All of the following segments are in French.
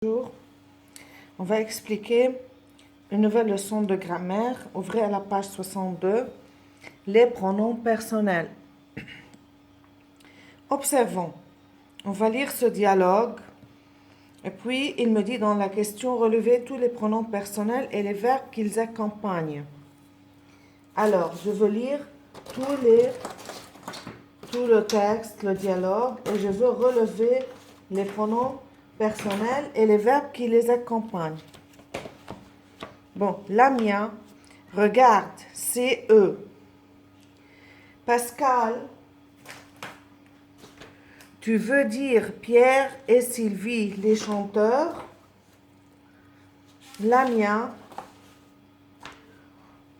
Bonjour, on va expliquer une nouvelle leçon de grammaire. Ouvrez à la page 62, les pronoms personnels. Observons, on va lire ce dialogue et puis il me dit dans la question relevez tous les pronoms personnels et les verbes qu'ils accompagnent. Alors, je veux lire tout le texte, le dialogue, et je veux relever les pronoms personnels et les verbes qui les accompagnent. Bon, Lamia, regarde, c'est eux. Pascal, tu veux dire Pierre et Sylvie, les chanteurs? Lamia,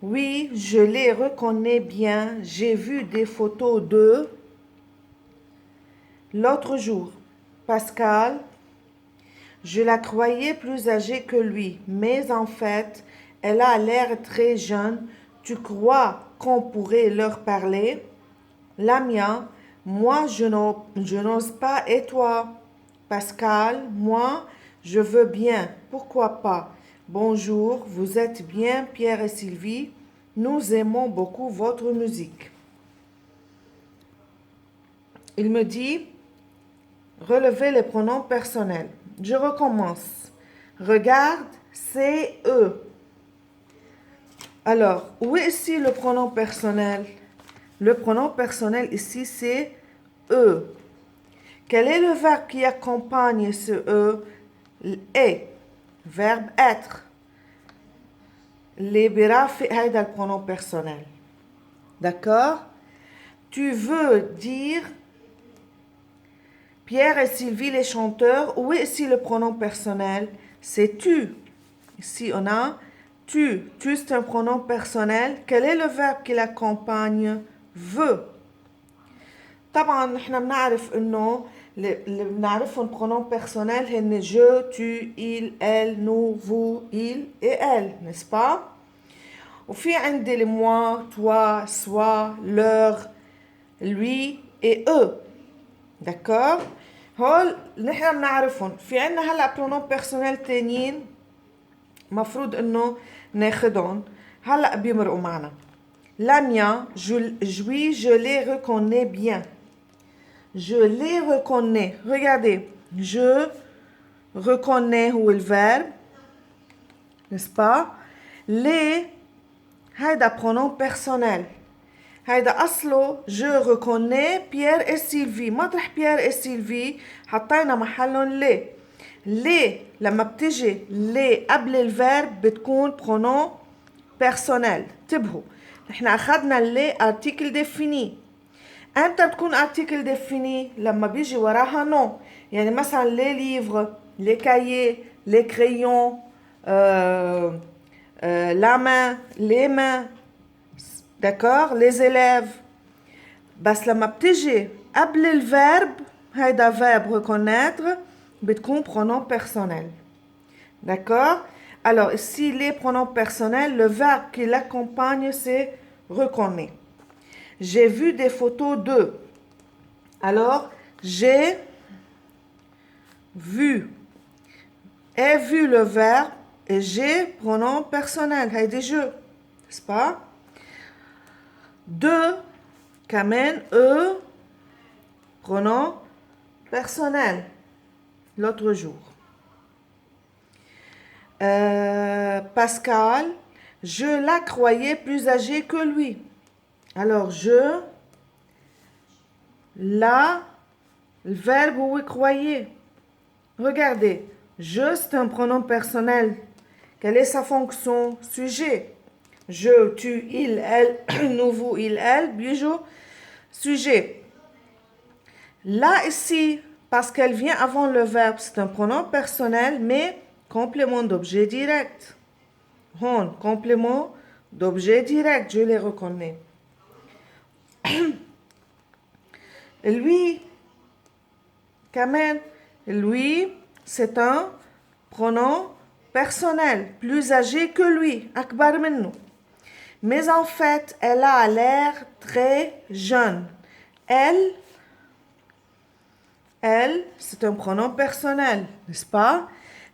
oui, je les reconnais bien, j'ai vu des photos d'eux. L'autre jour, Pascal, je la croyais plus âgée que lui, mais en fait, elle a l'air très jeune. Tu crois qu'on pourrait leur parler? Lamia, moi je n'ose pas et toi? Pascal, moi je veux bien, pourquoi pas? Bonjour, vous êtes bien Pierre et Sylvie? Nous aimons beaucoup votre musique. Il me dit, relevez les pronoms personnels. Je recommence. Regarde, c'est eux. Alors, où est ici le pronom personnel? Le pronom personnel ici, c'est eux. Quel est le verbe qui accompagne ce eux? Est. Verbe être. Les birafi هيدا le pronom personnel. D'accord? Tu veux dire Pierre et Sylvie les chanteurs. Où est ici le pronom personnel? C'est tu. Ici on a tu. Tu c'est un pronom personnel. Quel est le verbe qui l'accompagne? Veut. طبعا نحن بنعرف انه اللي بنعرفهم pronoms personnels هن je, tu, il, elle, nous, vous, il et elle, n'est-ce pas? وفي عندي les moi, toi, soi, leur, lui et eux. d'accord? هول نحن بنعرفهم. في عنا هلا pronoms personnels تانيين مفروض انه ناخدهم هلا بيمرقوا معنا. Lamia, oui, je les reconnais bien. Je les reconnais. Regardez, je reconnais où est le verbe, n'est-ce pas? Les, هيدا pronom personnel. هيدا أصله je reconnais Pierre et Sylvie. مطرح Pierre et Sylvie حطينا محلهم les. les لما بتجي les قبل الفيرب بتكون pronom personnel. انتبهوا نحن أخذنا les article défini. امتى بتكون article défini؟ لما بيجي وراها non. يعني مثلا les livres, les cahiers, les crayons, la main, les mains, d'accord? les élèves. بس لما بتجي قبل الفيرب هيدا verbe reconnaître بتكون pronom personnel. d'accord? Alors ici les pronoms personnels, le verbe qui l'accompagne c'est reconnaît. J'ai vu des photos d'eux. Alors, j'ai vu. Ai vu le verbe et j'ai pronom personnel. هيدي je, n'est-ce pas? De, كمان eux, pronom personnel. L'autre jour. Pascal, je la croyais plus âgée que lui. Alors, je, là, le verbe où vous croyez. Regardez, je, c'est un pronom personnel. Quelle est sa fonction? Sujet. Je, tu, il, elle, nous, vous, il, elle, bijou, sujet. Là, ici, parce qu'elle vient avant le verbe, c'est un pronom personnel, mais complément d'objet direct. Hon, complément d'objet direct, je les reconnais. Lui, quand même, lui, c'est un pronom personnel, plus âgé que lui, akbar minnou. Mais en fait, elle a l'air très jeune. Elle, c'est un pronom personnel, n'est-ce pas?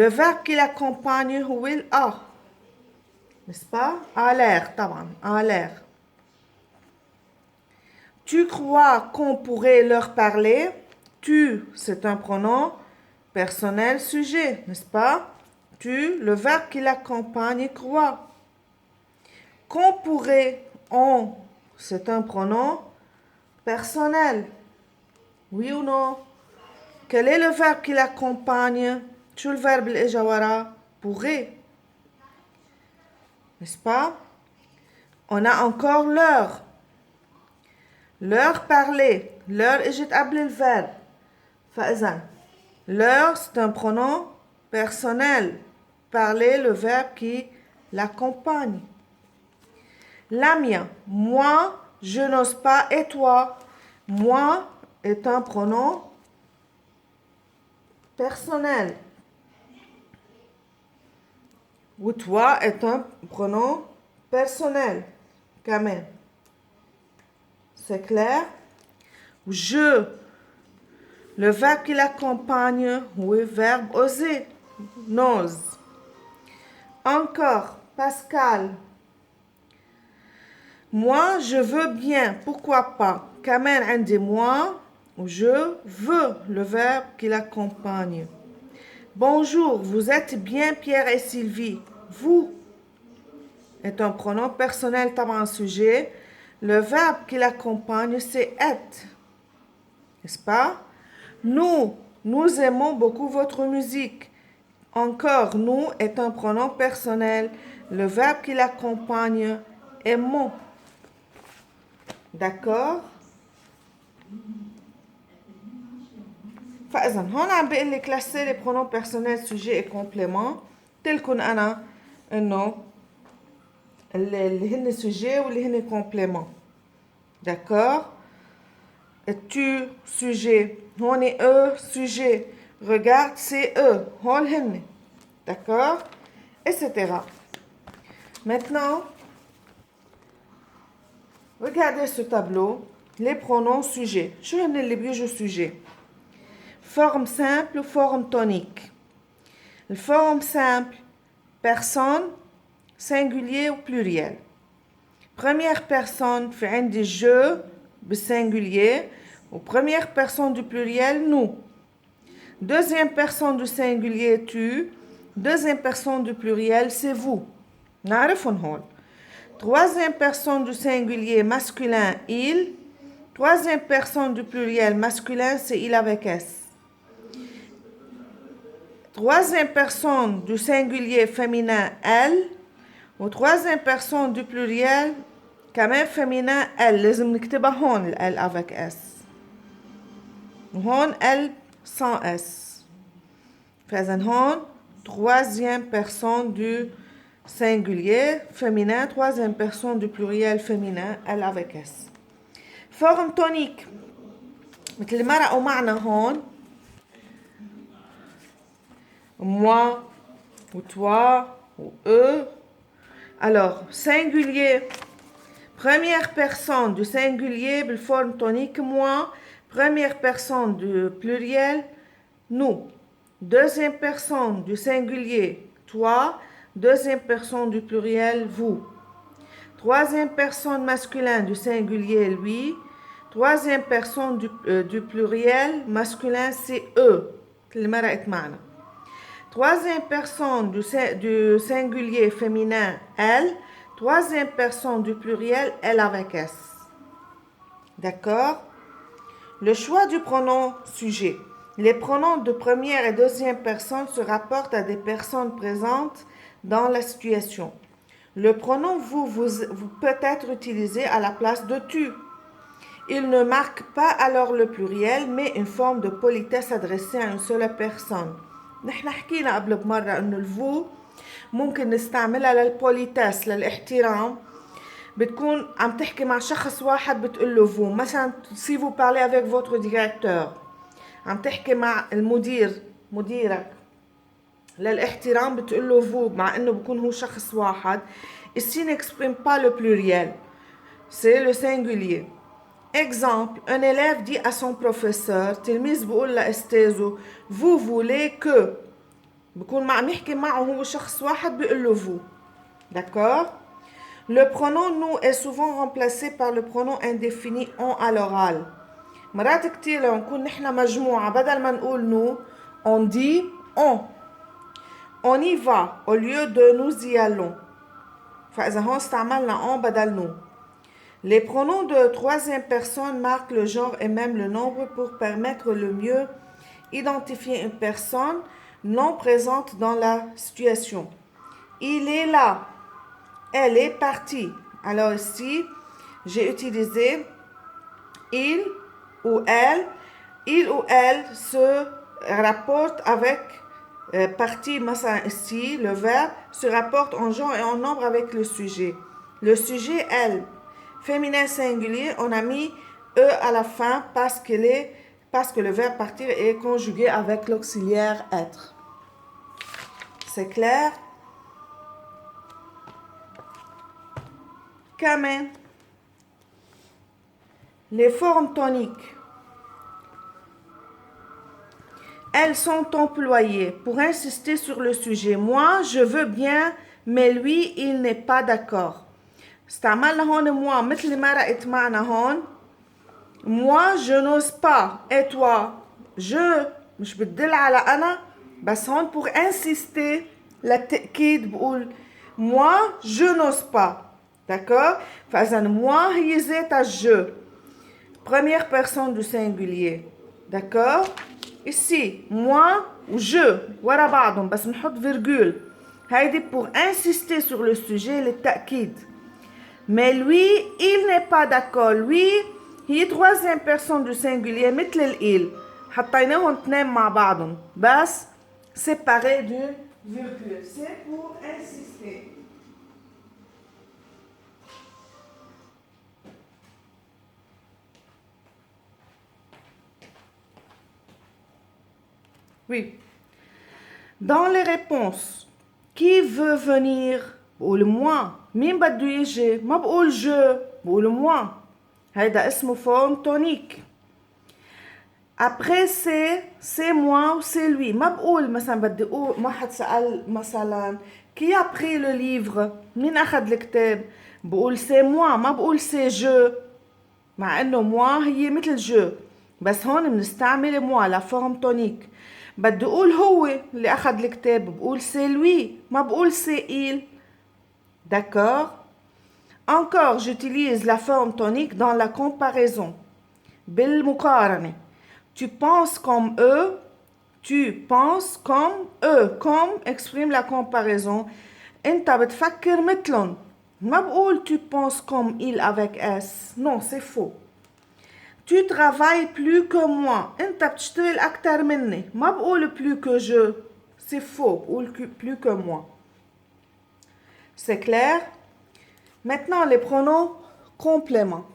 Le verbe qui l'accompagne هو ال a. N'est-ce pas? À l'air, طبعا, à l'air. Tu crois qu'on pourrait leur parler? Tu, c'est un pronom personnel sujet, n'est-ce pas? Tu, le verbe qui l'accompagne, croit. Qu'on pourrait, on, c'est un pronom personnel. Oui ou non? Quel est le verbe qui l'accompagne? شو الverbe اللي اجا ورا? Pourrait. N'est-ce pas? On a encore l'heure. L'heure parler. L'heure اجت قبل الverbe. فإذا l'heure c'est un pronom personnel. Parler le verbe qui l'accompagne. La mienne. Moi, je n'ose pas. Et toi? Moi est un pronom personnel. Ou toi est un pronom personnel. Quand même. C'est clair? Je. Le verbe qui l'accompagne, oui, verbe oser. N'ose. Encore, Pascal. Moi, je veux bien. Pourquoi pas? كمان عندي moi ou je veux, le verbe qui l'accompagne. Bonjour, vous êtes bien Pierre et Sylvie. Vous est un pronom personnel طبعا sujet. Le verbe qui l'accompagne, c'est être. N'est-ce pas? Nous aimons beaucoup votre musique. Encore, nous est un pronom personnel. Le verbe qui l'accompagne, aimons. D'accord? فإذا هون عم بقول لي كلاسي les pronoms personnels sujet et complément تلكن أنا إنه اللي هن sujet واللي هن complément. D'accord? Tu sujet هون eux sujet regarde c'est eux هول هن. D'accord? Etc. Maintenant, regardez ce tableau. Les pronoms sujets. شو هن اللي بيجوا sujet? Forme simple ou forme tonique. La forme simple, personne, singulier ou pluriel. Première personne, في عندي je, singulier, ou première personne du pluriel, nous. Deuxième personne du singulier, tu. Deuxième personne du pluriel, c'est vous. نعرفهم هول. Troisième personne du singulier masculin, il. Troisième personne du pluriel masculin, c'est il avec S. Troisième personne du singulier féminin, elle. Ou troisième personne du pluriel, quand même féminin, elle. لازم نكتبها هون elle avec S. هون elle sans S. فإذا هون troisième personne du singulier féminin, troisième personne du pluriel féminin, elle avec S. Forme tonique. مثل ما رأوا معنا هون moi ou toi ou eux. Alors, singulier, première personne du singulier, forme tonique, moi. Première personne du pluriel, nous. Deuxième personne du singulier, toi. Deuxième personne du pluriel, vous. Troisième personne masculin du singulier, lui. Troisième personne du pluriel masculin, c'est eux. Troisième personne du singulier féminin, elle. Troisième personne du pluriel, elle avec S. D'accord? Le choix du pronom sujet. Les pronoms de première et deuxième personne se rapportent à des personnes présentes dans la situation. Le pronom vous peut être utilisé à la place de tu. Il ne marque pas alors le pluriel, mais une forme de politesse adressée à une seule personne. نحن حكينا قبل بمرة إنه الفو ممكن نستعملها للبوليتاس للاحترام. بتكون عم تحكي مع شخص واحد بتقول له فو. مثلا si vous parlez avec votre directeur. عم تحكي مع مديرك للاحترام بتقول له فو مع إنه بكون هو شخص واحد. Ici n'exprime pas le pluriel. C'est le singulier. Exemple, un élève dit à son professeur, تلميذ بيقول لأستاذه, vous voulez que. بكون عم يحكي معه هو شخص واحد بيقول له vous. D'accord? Le pronom nous est souvent remplacé par le pronom indéfini on à l'oral. مرات كتير لو نكون نحن مجموعة بدل ما نقول nous, on dit on. On y va au lieu de nous y allons. فإذا هون استعملنا on بدل nous. Les pronoms de troisième personne marquent le genre et même le nombre pour permettre le mieux identifier une personne non présente dans la situation. Il est là. Elle est partie. Alors ici, j'ai utilisé il ou elle. Il ou elle se rapporte avec partie, ici, le verbe se rapporte en genre et en nombre avec le sujet. Le sujet, elle. Féminin singulier, on a mis e à la fin parce que le verbe partir est conjugué avec l'auxiliaire être. C'est clair? Kamen. Les formes toniques. Elles sont employées pour insister sur le sujet. Moi, je veux bien, mais lui, il n'est pas d'accord. استعملنا هون moi مثل ما رأيت معنا هون. Moi, je n'ose pas. Et toi? Je مش بتدل على أنا بس هون pour insister للتأكيد بقول moi, je n'ose pas. D'accord? فإذا moi هي ذاتها je. Première personne du singulier. D'accord? Ici, moi ou je ورا بعضهم بس نحط virgule. هيدي pour insister sur le sujet للتأكيد. Mais lui, il n'est pas d'accord. Lui, هي troisième personne du singulier مثل الإل. حطيناهم اثنين مع بعضهم بس séparés d'une virgule. C'est pour insister. Oui. Dans les réponses, qui veut venir? بقول moi. مين بده يجي؟ ما بقول je. بقول moi. هيدا اسمه forme tonique. Après c'est moi ou c'est lui. ما بقول مثلا بدي اقول ما حد سأل مثلا qui a pris le livre؟ مين أخذ الكتاب؟ بقول c'est moi. ما بقول c'est je. مع انه moi هي مثل je. بس هون بنستعمل moi la forme tonique. بدي اقول هو اللي أخذ الكتاب بقول c'est lui. ما بقول c'est il. D'accord? Encore, j'utilise la forme tonique dans la comparaison. بالمقارنة. Tu penses comme eux. Tu penses comme eux. Comme exprime la comparaison. أنت بتفكر مثلهم. ما بقول tu penses comme il avec S. Non, c'est faux. Tu travailles plus que moi. أنت بتشتغل أكتر مني. ما بقول plus que je. C'est faux. بقول plus que moi. C'est clair? Maintenant, les pronoms compléments.